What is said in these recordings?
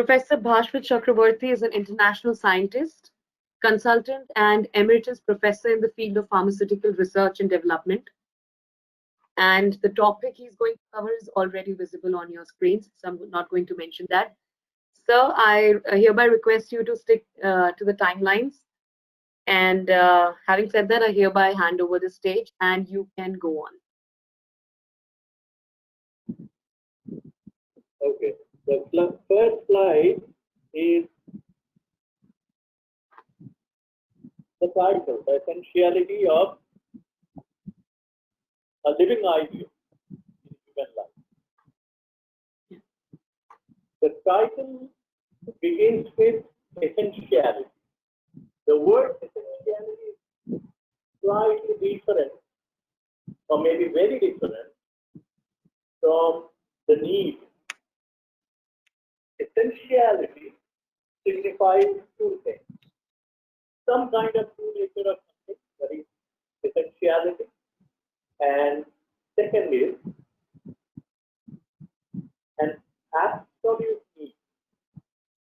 Professor Bhaswat Chakraborty is an international scientist, consultant, and emeritus professor in the field of pharmaceutical research and development. And the topic he's going to cover is already visible on your screens, so I'm not going to mention that. Sir, I hereby request you to stick to the timelines. And having said that, I hereby hand over the stage and you can go on. Okay, the first slide is the title, the essentiality of a living ideal in human life. The title begins with essentiality. The word essentiality is slightly different, or maybe very different, from the need. Essentiality signifies two things. Some kind of true nature of something, that is essentiality, and second is an absolute need.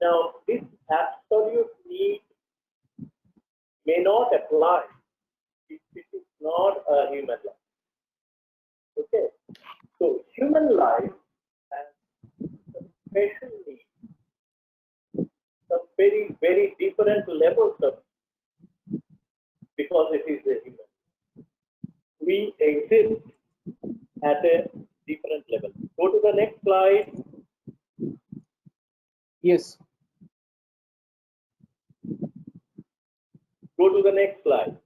Now, this absolute need may not apply if it is not a human life. Okay, so human life has some special needs, some very, very different levels of, because it is a human. We exist at a different level. Go to the next slide. Yes. Go to the next slide.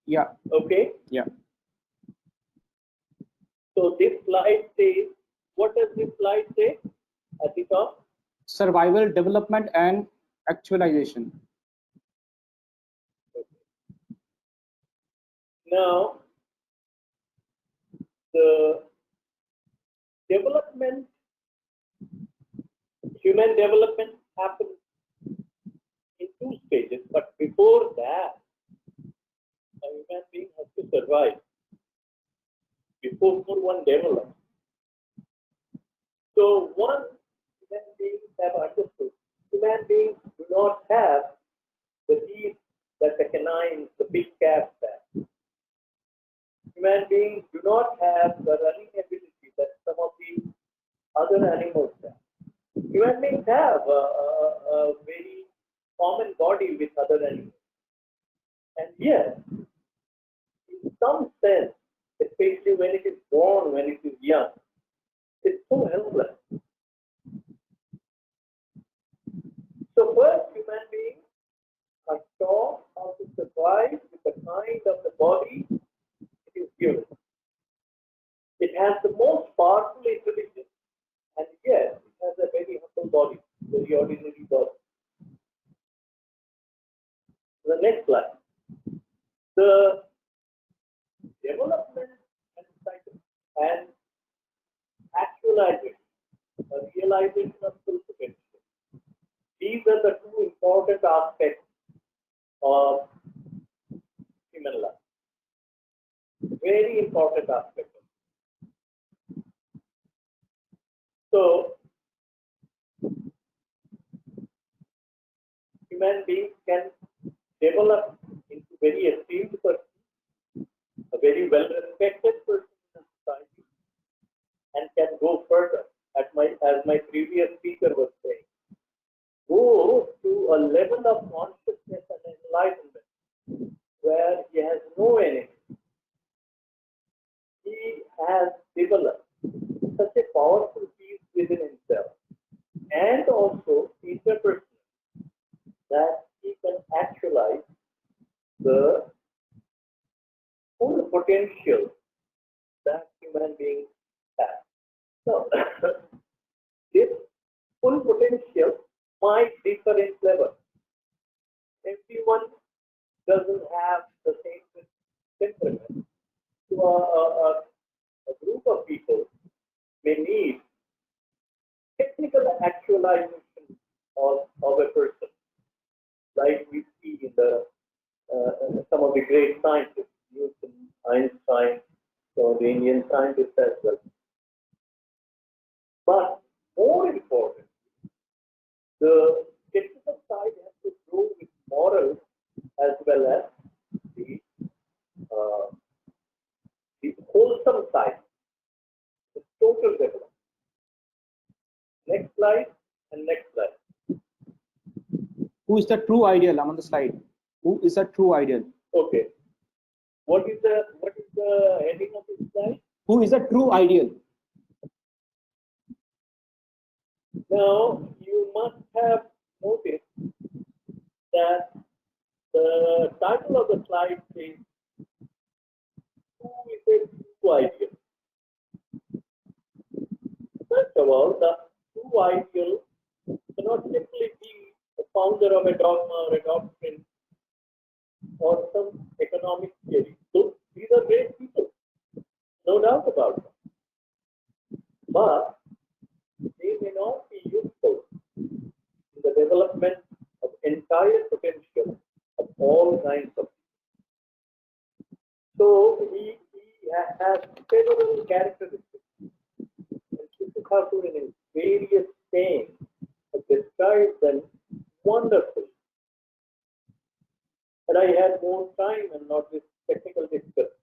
Yeah. Okay. Yeah. So this slide says, what does this slide say at the top? Survival, development, and actualization. Okay. Now, the development, human development happens in two stages, but before that, a human being has to survive before one develops. So one, human beings have understood, human beings do not have the teeth that the canines, the big cats have. Human beings do not have the running ability that some of the other animals have. Human beings have a very common body with other animals. And yet, in some sense, especially when it is born, when it is young, it's so helpless. So first, human beings are taught how to survive with the kind of the body it is given. It has the most powerful intelligence, and yet it has a very humble body, very ordinary body. The next slide. The development and cycle and actualization, the realization of full potential. These are the two important aspects of human life. Very important aspects. So, human beings can develop into very esteemed person, a very well-respected person in society, and can go further. As my previous speaker was saying, go to a level of consciousness and enlightenment where he has no enemy. He has developed such a powerful peace within himself and also interpersonal that he can actualize the full potential that human beings have. So, this full potential might differ in level. Everyone doesn't have the same temperament. So a group of people may need technical actualization of a person, like we see in the some of the great scientists, Newton, Einstein, so the Indian scientists as well. But more important, the technical side has to do with morals as well as the, uh, the wholesome side, the total development. Next slide and next slide. Who is the true ideal? I'm on the slide. Who is a true ideal? Okay. What is the heading of this slide? Who is a true ideal? Now you must have noticed that the title of the slide says, "Who is a true ideal?" First of all, the true ideal cannot simply be the founder of a dogma or a doctrine or some economic theory. So these are great people, no doubt about it. But they may not be useful in the development of entire potential of all kinds of people. So he has several characteristics. And Thakur in his various sayings describes them wonderfully. Had I had more time and not this technical discussion,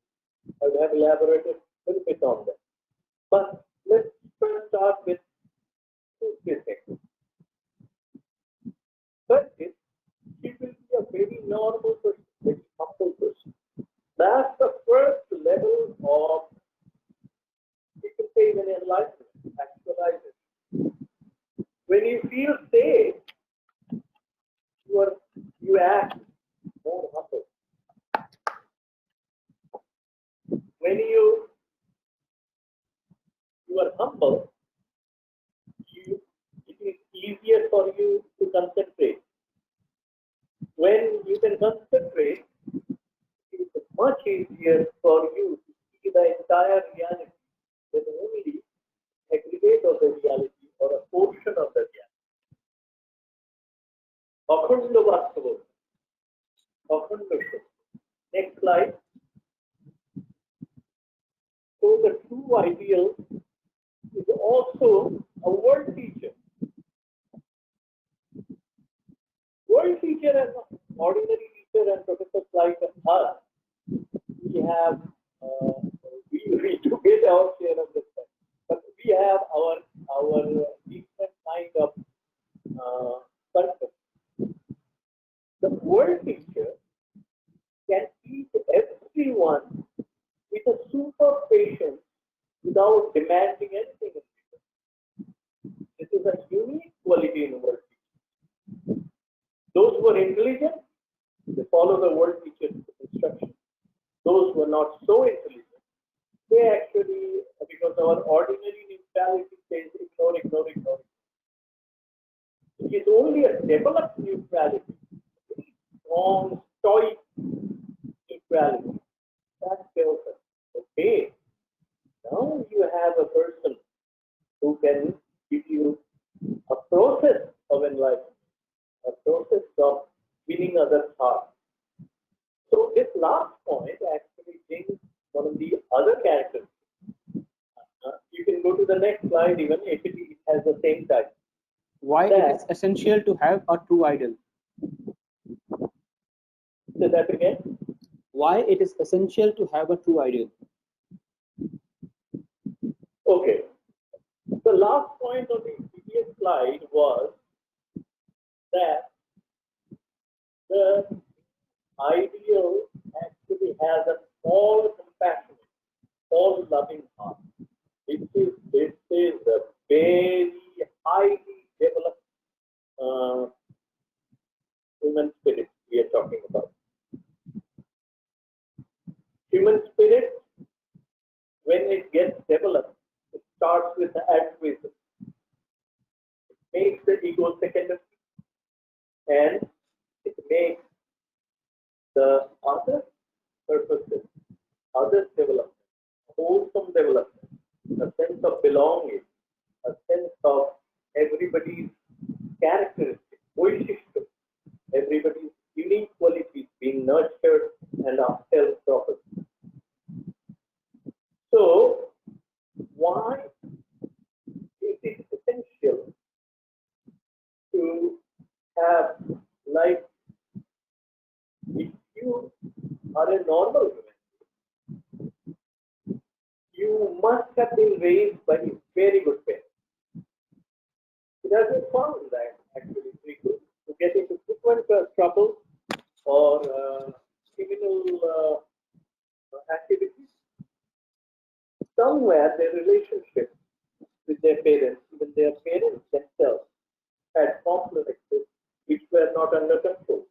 I would have elaborated a little bit on that. But let's first start with two things. First is, he will be a very normal person, very humble person. That's the first level of, you can say, even enlightenment, actualization. When you feel safe, you act more humble. When you are humble, it is easier for you to concentrate. When you can concentrate, it is much easier for you to see the entire reality than only aggregate of the reality or a portion of the reality. Akhand Vastava. Akhand. Next slide. So the true ideal is also a world teacher. World teacher and ordinary teacher and professors like us, we have we do get our share of this, but we have our different kind of concept. The world teacher can teach everyone with a super patience without demanding anything in return. This is a unique quality in world teachers. Those who are intelligent, they follow the world teacher's instruction. Those who are not so intelligent, they actually, because our ordinary neutrality says ignore, ignore, ignore. It is only a developed neutrality, very strong, stoic neutrality. That tells us, okay, now you have a person who can give you a process of enlightenment, a process of winning others' hearts. So this last point actually brings one of the other characters. You can go to the next slide even if it has the same title. Why it is essential to have a true ideal? Say that again. Why it is essential to have a true ideal? Okay. The last point of the previous slide was that the ideal actually has an all compassionate, all loving heart. This is a very highly developed human spirit we are talking about. Human spirit, when it gets developed, it starts with the altruism. It makes the ego secondary and it makes the other purposes, other development, wholesome development, a sense of belonging, a sense of everybody's characteristics, vishishta, everybody's unique qualities being nurtured and upheld properly. So, why is it normal human, you must have been raised by very good parents. It has been found that actually people who get into frequent trouble or criminal activities, somewhere their relationship with their parents, even their parents themselves, had complexes which were not under control.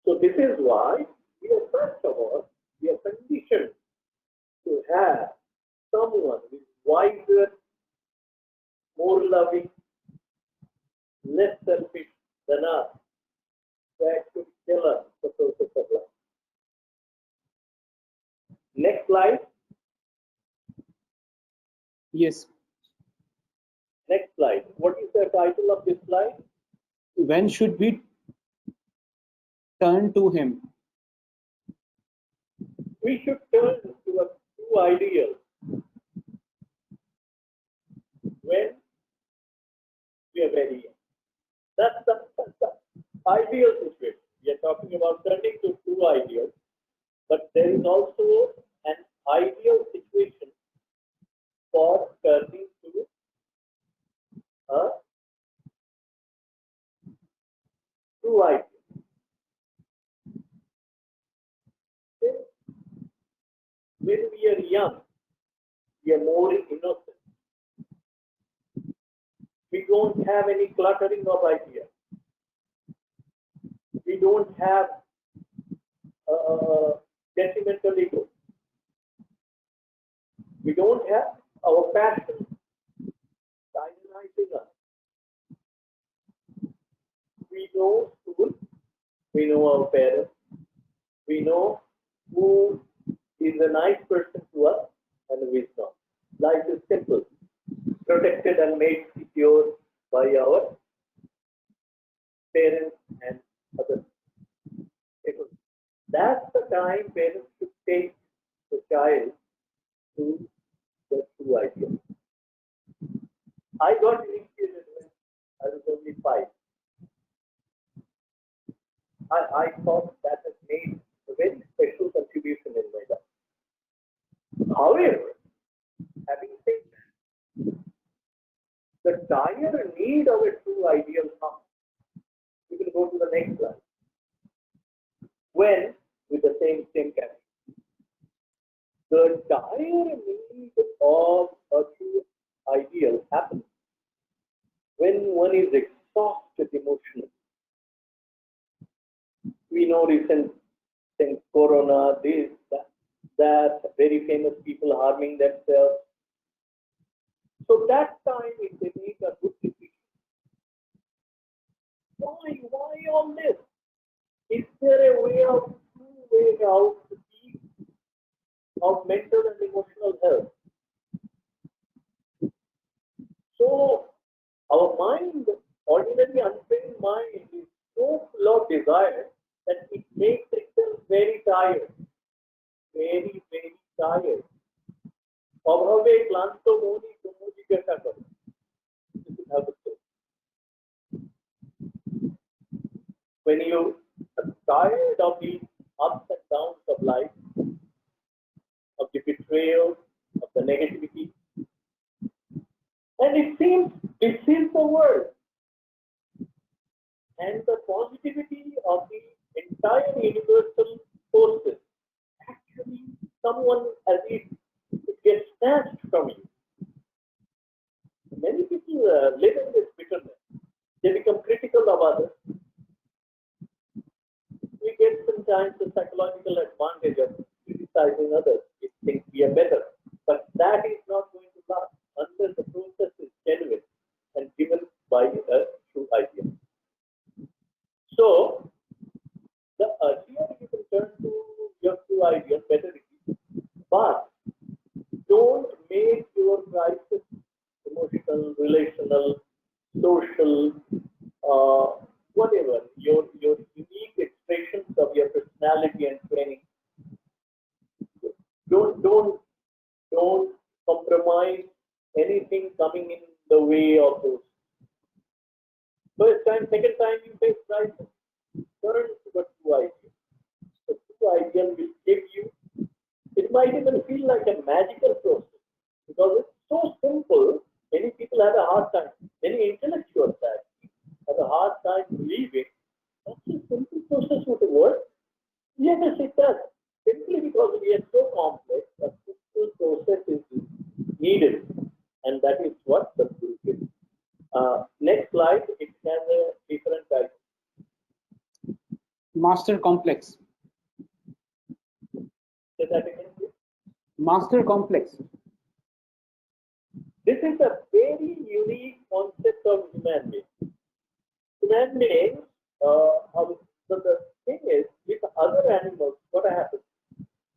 So this is why we are first of all, we are conditioned to have someone who is wiser, more loving, less selfish than us to actually tell us the process of life. Next slide. Yes. Next slide. What is the title of this slide? When should we turn to him? We should turn to a true ideal when we are very young. That's the ideal situation. We are talking about turning to true ideals, but there is also an ideal situation for turning to a true ideal. When we are young, we are more innocent. We don't have any cluttering of ideas. We don't have detrimental ego. We don't have our passion tyrannizing us. We know school, we know our parents, we know who is a nice person to us and who is not. Life is simple, protected and made secure by our parents and others. That's the time parents should take the child to the true ideal. I got initiated when I was only 5. I thought that has made a very special contribution in my life. However, having said that, the dire need of a true ideal comes. We can go to the next slide. When, with the same category, the dire need of a true ideal happens when one is exhausted emotionally. We know recent things, corona, this, that, very famous people harming themselves. So that time, if they make a good decision, why all this? Is there a way out to peace of mental and emotional health? So our mind, ordinary untrained mind, is so full of desire that it makes itself very tired. Very, very tired. Abhave klanto moni kumudi gata karo. This is how to say. When you are tired of the ups and downs of life, of the betrayal, of the negativity, and it seems the world and the positivity of the entire universal forces. Actually, someone as if it gets snatched from you. Many people live in this bitterness. They become critical of others. We get sometimes the psychological advantage of criticizing others. We think we are better. But that is not going to last unless the process is genuine and given by a true idea. So, the earlier you can turn to your true idea, better it is. But don't make your crisis emotional, relational, social, whatever, your unique expressions of your personality and training. Don't compromise anything coming in the way of those. First time, second time you face crisis, turn to a true idea. ideal will give you. It might even feel like a magical process because it's so simple. Many people have a hard time. Many intellectuals have a hard time believing that's a simple process would work. Yes, it does. Simply because we are so complex, a simple process is needed, and that is what the group is. Next slide, it has a different type. Master complex. Say that again, please. Master complex. This is a very unique concept of human beings. Human beings, the thing is, with other animals, what happens?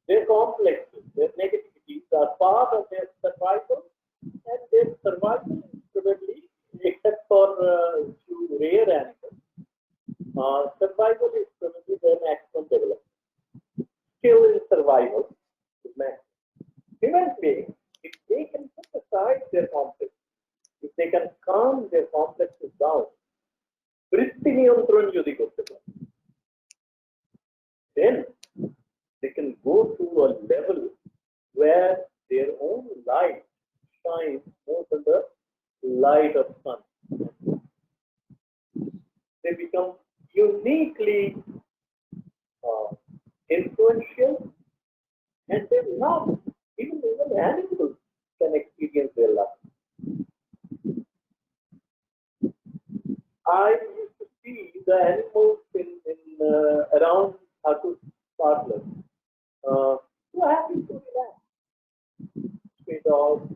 Their complexes, their negativities are part of their survival, and their survival is probably, except for few rare animals, survival is probably their maximum development. Skill in survival is maximum. Human beings, if they can put aside their complexes, if they can calm their complexes down, then they can go to a level where their own light shines more than the light of sun. They become uniquely influential, and their love, even animals can experience their love. I used to see the animals in around Thakur's parlor who are happy to relax. Stray dogs,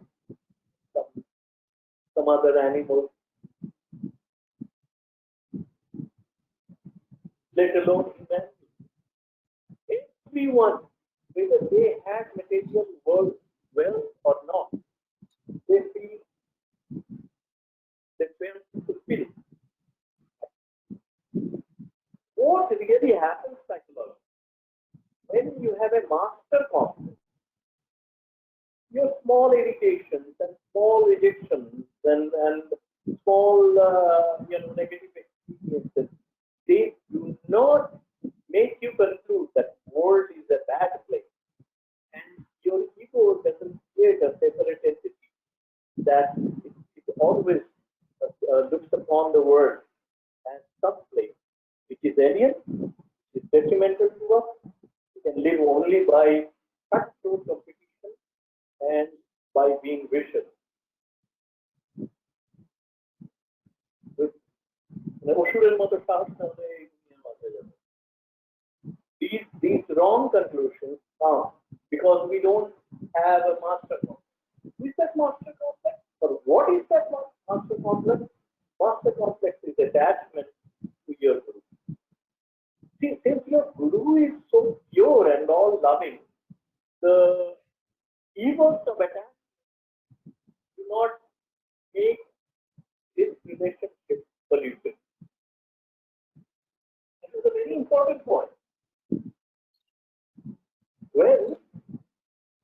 some other animals, let alone humanity. Everyone, whether they had material wealth or not, they feel fulfilled. What really happens psychologically when you have a master complex, your small irritations and small addictions and small negative experiences, they do not make you conclude that world is a bad place, and your ego doesn't create a separate entity that it always looks upon the world as some place which is alien, which is detrimental to us. We can live only by cutthroat competition and by being vicious. These wrong conclusions come because we don't have a master complex. Is that master complex? Or what is that master complex? Master complex is attachment to your guru. See, since your guru is so pure and all loving, the evils of attachment do not make this relationship polluted. This is a very important point. When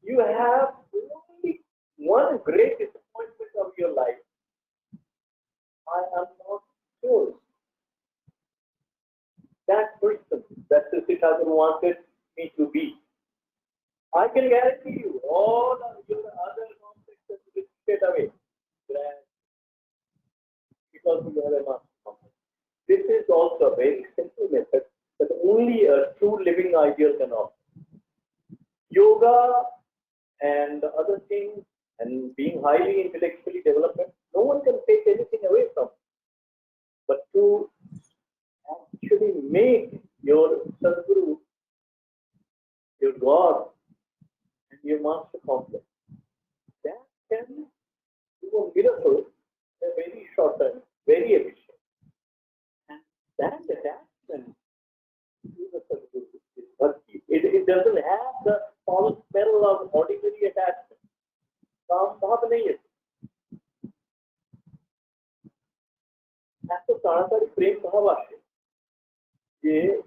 you have only one great disappointment of your life, I am not sure that person that Sri Thakur wanted me to be. I can guarantee you all of your other complexes will get away because you have a master complex. This is also a very simple method that only a true living ideal can offer. Yoga and other things and being highly intellectually developed, no one can take anything away from it. But to actually make your Sadguru, your God, and your master complex, that can do a miracle in a very short time, very efficient. And that attachment to the Sadguru is bhakti. It doesn't have the foul smell of ordinary attachment.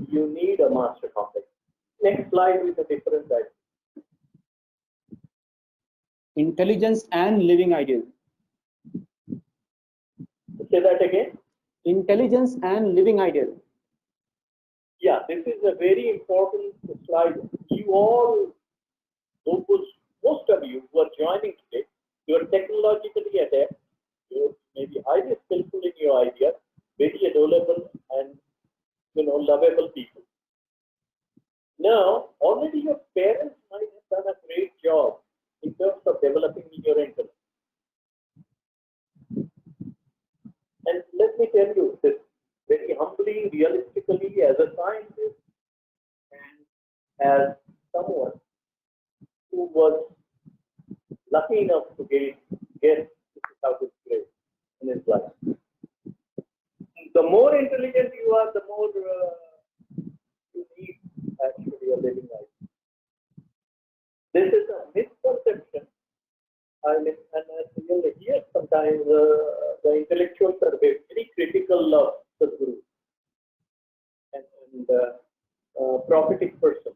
You need a master complex. Next slide with a different slide. Intelligence and living ideal. Say that again. Intelligence and living ideal. Yeah, yeah, this is a very important slide. You all, most of you who are joining today, you are technologically adept. You may be highly skillful in your ideas, very adorable and lovable people. Now, already your parents might have done a great job in terms of developing your intellect. And let me tell you this very humbly, realistically, as a scientist and as someone who was lucky enough to get out of grade in his life. The more intelligent you are, the more you need actually a living life. This is a misconception. And you'll hear sometimes the intellectuals are very critical of the guru and prophetic person.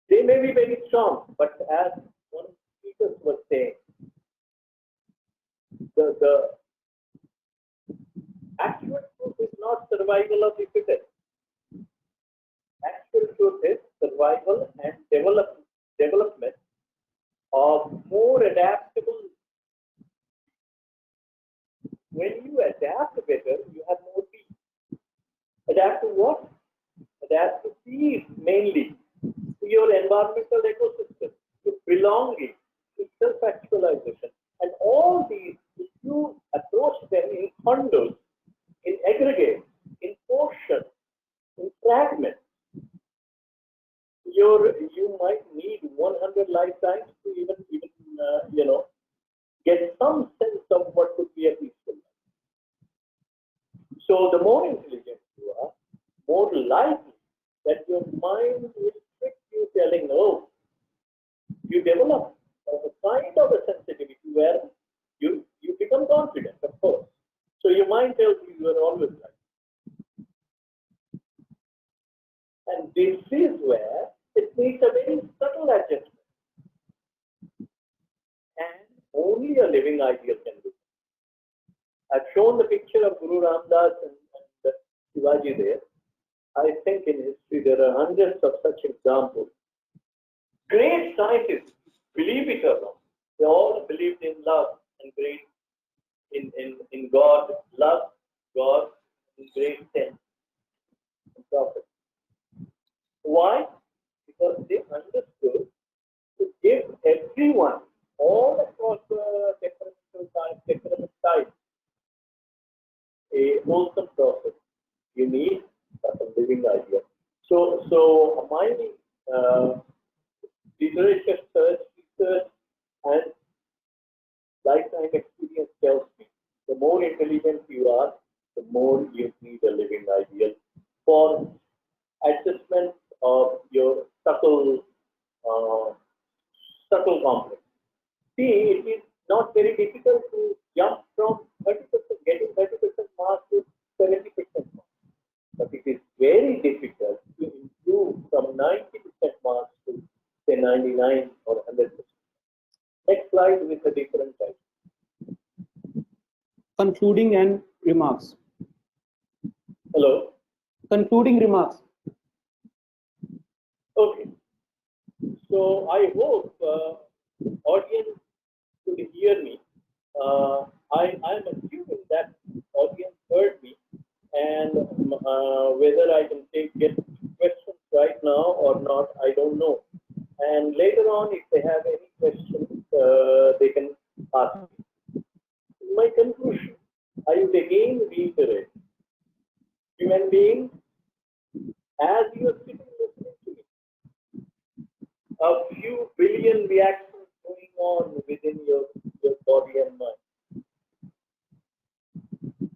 They may be very strong, but as one of the speakers was saying, the actual truth is not survival of the fittest. Actual truth is survival and development of more adaptable. When you adapt better, you have more peace. Adapt to what? Adapt to peace mainly, to your environmental ecosystem, to belonging, to self-actualization. And all these, if you approach them in bundles, in aggregate, in portions, in fragments, you might need 100 lifetimes to even get some sense of what could be a peaceful life. So the more intelligent you are, more likely that your mind will trick you, telling, "Oh, you develop a kind of a sensitivity where you become confident, of course. So your mind tells you are always right." And this is where it needs a very subtle adjustment. And only a living ideal can do it. I've shown the picture of Guru Ramdas and Shivaji there. I think in history there are hundreds of such examples. Great scientists, believe it or not, they all believed in love and great in God, love, God, in great sense, and prophet. Why? Because they understood to give everyone, all across the temperament types, a wholesome process. You need a living idea. So my literature research, and lifetime experience tells me the more intelligent you are, the more you need a living ideal for adjustment of your subtle complex. See, it is not very difficult to jump from 30%, getting 30% mark to 70% mark. But it is very difficult to improve from 90% marks to say 99 or 100%. Next slide with a different type. Concluding and remarks. Hello. Concluding remarks. Okay. So I hope audience could hear me. I'm assuming that audience heard me, and whether I can get questions right now or not, I don't know. And later on, if they have any questions, they can ask me. My conclusion, I would again reiterate: human beings, as you are sitting listening to me, a few billion reactions going on within your body and mind.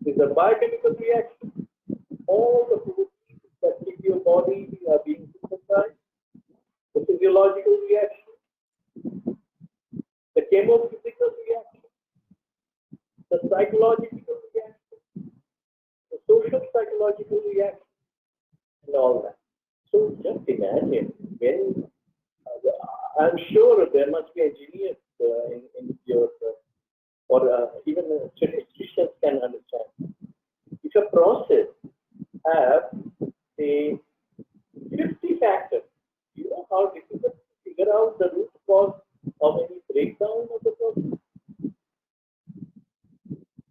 It's a biochemical reaction. All the proteins that keep your body are being synthesized. The physiological reaction, the chemophysical reaction, the psychological reaction, the social psychological reaction, and all that. So just imagine when I'm sure there must be engineers in your or even statisticians can understand. If a process have a a 50 factor. You know how difficult to figure out the root cause of any breakdown of the process?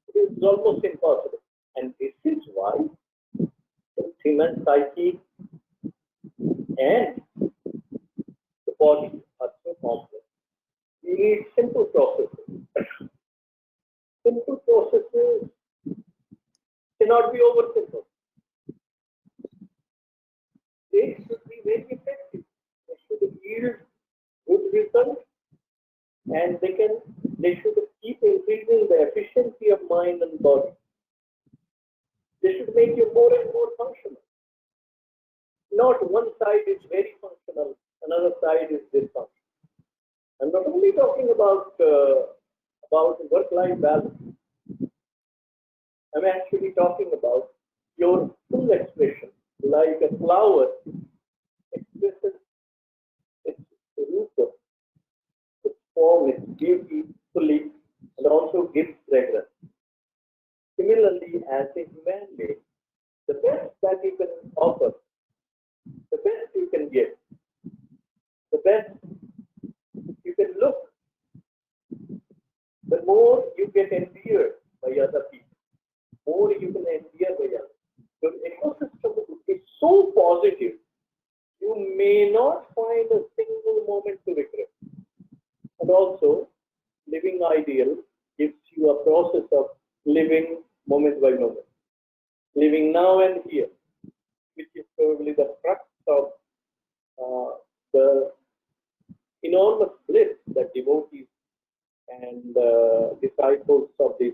It is almost impossible. And this is why the human psyche and the body are so complex. We need simple processes. Simple processes cannot be oversimple. They should be very effective. They should yield good results, and they should keep increasing the efficiency of mind and body. They should make you more and more functional. Not one side is very functional, another side is dysfunctional. I'm not only talking about work-life balance. I'm actually talking about your full expression, like a flower expresses its root, its form, its beauty fully, and also gives fragrance. Similarly, as a human being, the best that you can offer, the best you can give, the best you can look, the more you get endeared by other people, more you can endear by others. Your ecosystem is so positive, you may not find a single moment to regret. And also, living ideal gives you a process of living moment by moment, living now and here, which is probably the crux of the enormous bliss that devotees and disciples of this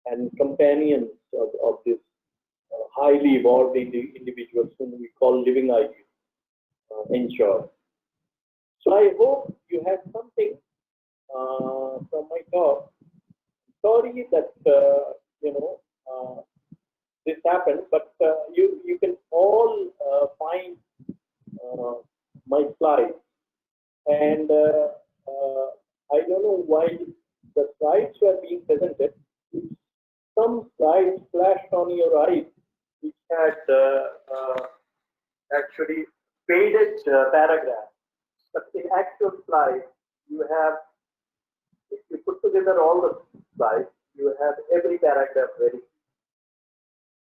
and companions of this highly evolved individuals whom we call living ideals enjoy. So I hope you have something from my talk. Sorry that this happened, but you can all find my slides, and I don't know why the slides were being presented. Some slides flashed on your eyes, which had actually faded paragraphs. But in actual slides, you have, if you put together all the slides, you have every paragraph very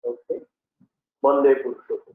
okay. Monday Purushottam.